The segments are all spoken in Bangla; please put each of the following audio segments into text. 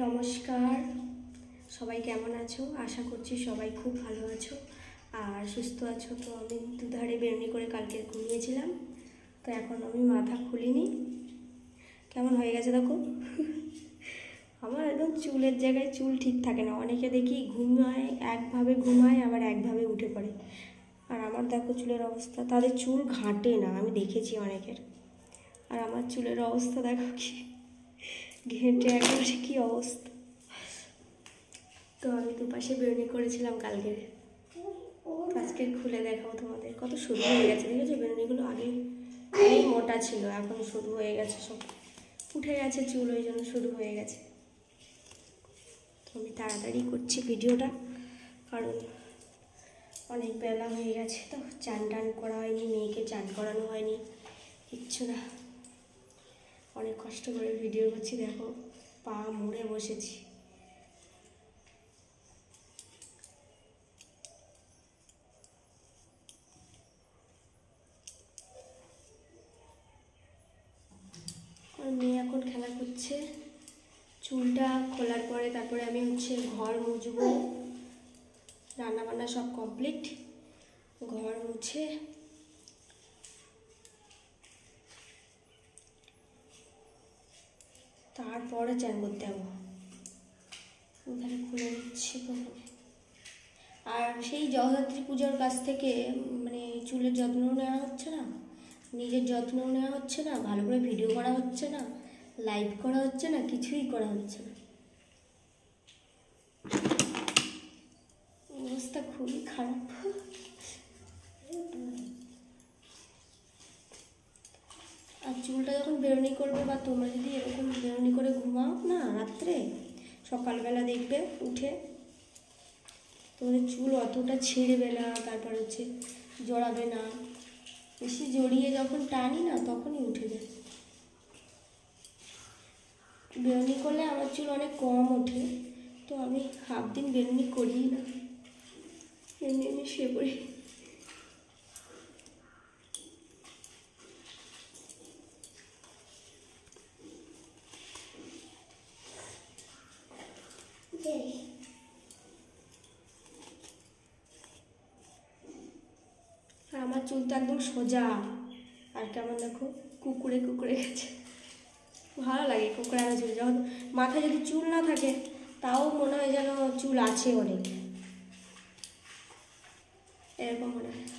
নমস্কার, সবাই কেমন আছো? আশা করছি সবাই খুব ভালো আছো আর সুস্থ আছো। তো আমি দুধারে বেরনি করে কালকে ঘুমিয়েছিলাম, তো এখন আমি মাথা খুলিনি। কেমন হয়ে গেছে দেখো। আমার একদম চুলের জায়গায় চুল ঠিক থাকে না। অনেকে দেখি ঘুমায় একভাবে, ঘুমায় আবার একভাবে উঠে পড়ে, আর আমার দেখো চুলের অবস্থা। তাদের চুল ঘাঁটে না, আমি দেখেছি অনেকের, আর আমার চুলের অবস্থা দেখো কি ঘেঁটে একেবারে কী অবস্থা। তো আমি দুপাশে বেরনি করেছিলাম কালকে, আজকে খুলে দেখাবো তোমাদের। কত সরু হয়ে গেছে দেখেছো বেরনিগুলো? আগে অনেক মোটা ছিল, এখন সরু হয়ে গেছে, সব উঠে গেছে চুল, ওই জন্য সরু হয়ে গেছে। তো আমি তাড়াতাড়ি করছি ভিডিওটা, কারণ অনেক বেলা হয়ে গেছে। তো চান টান করা হয়নি, মেয়েকে চান করানো হয়নি, কিচ্ছু না। অনেক কষ্ট করে ভিডিও করছি, দেখো পা মুড়ে বসেছি। আর মেয়ে এখন খেলা করছে। চুলটা খোলার পরে তারপরে আমি ঘর মুছবো। রান্নাবান্না সব কমপ্লিট, ঘর মুছে তারপরে চান করতে যাবো। ওখানে খুলে নিচ্ছি প্রথমে। আর সেই জগদ্ধাত্রী পুজোর কাছ থেকে মানে চুলের যত্ন নেওয়া হচ্ছে না, নিজের যত্ন নেওয়া হচ্ছে না, ভালো করে ভিডিও করা হচ্ছে না, লাইভ করা হচ্ছে না, কিছুই করা হচ্ছে না। অবস্থা খুবই খারাপ। আর চুলটা যখন বেরনি করবে, বা তোমরা যদি এরকম বেরনি করে ঘুমাও না রাত্রে, সকালবেলা দেখবে উঠে তোমাদের চুল অতটা ছিঁড়বে না, তারপর জড়াবে না। বেশি জড়িয়ে যখন টানি না, তখনই উঠে যায়। বেরনি করলে আমার চুল অনেক কম ওঠে, তো আমি হাফ দিন বেরনি করিই না, এমনি এমনি শুয়ে পড়ি। আর আমার চুল তো একদম সোজা, আর কেমন দেখো কুকুরে কুকুরে গেছে। ভালো লাগে কুকুরানো চুল। যখন মাথায় যদি চুল না থাকে, তাও মনে হয় যেন চুল আছে অনেক, এরকম মনে হয়।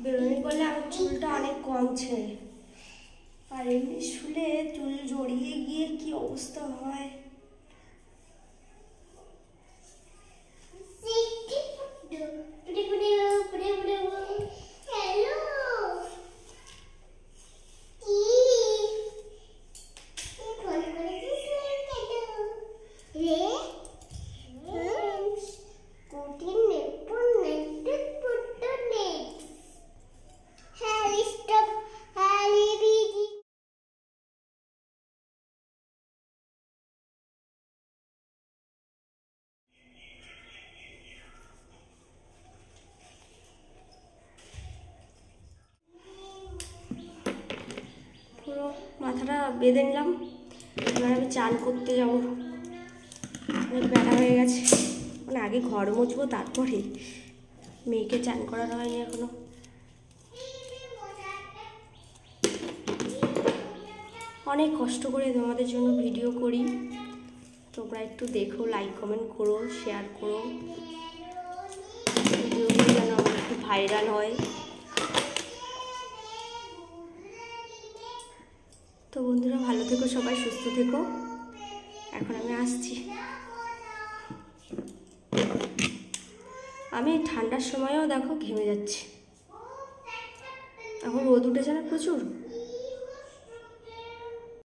বেরোনি করলে আমার চুলটা অনেক কমছে, আর এমনি শুলে চুল জড়িয়ে গিয়ে কি অবস্থা হয়। পুরো মাথাটা বেঁধে নিলাম, এবার আমি চান করতে যাবো। অনেক বেলা হয়ে গেছে, মানে আগে ঘর মুছবো তারপরে। মেয়েকে চান করানো হয়নি এখনো। অনেক কষ্ট করে তোমাদের জন্য ভিডিও করি, তোমরা একটু দেখো, লাইক কমেন্ট করো, শেয়ার করো, ভিডিওগুলো যেন আমার একটু ভাইরাল হয়। তো বন্ধুরা ভালো থেকো, সবাই সুস্থ থেকো। এখন আমি আসছি। আমি ঠান্ডার সময়ও দেখো ঘেমে যাচ্ছি, এখন রোদ উঠেছে না প্রচুর।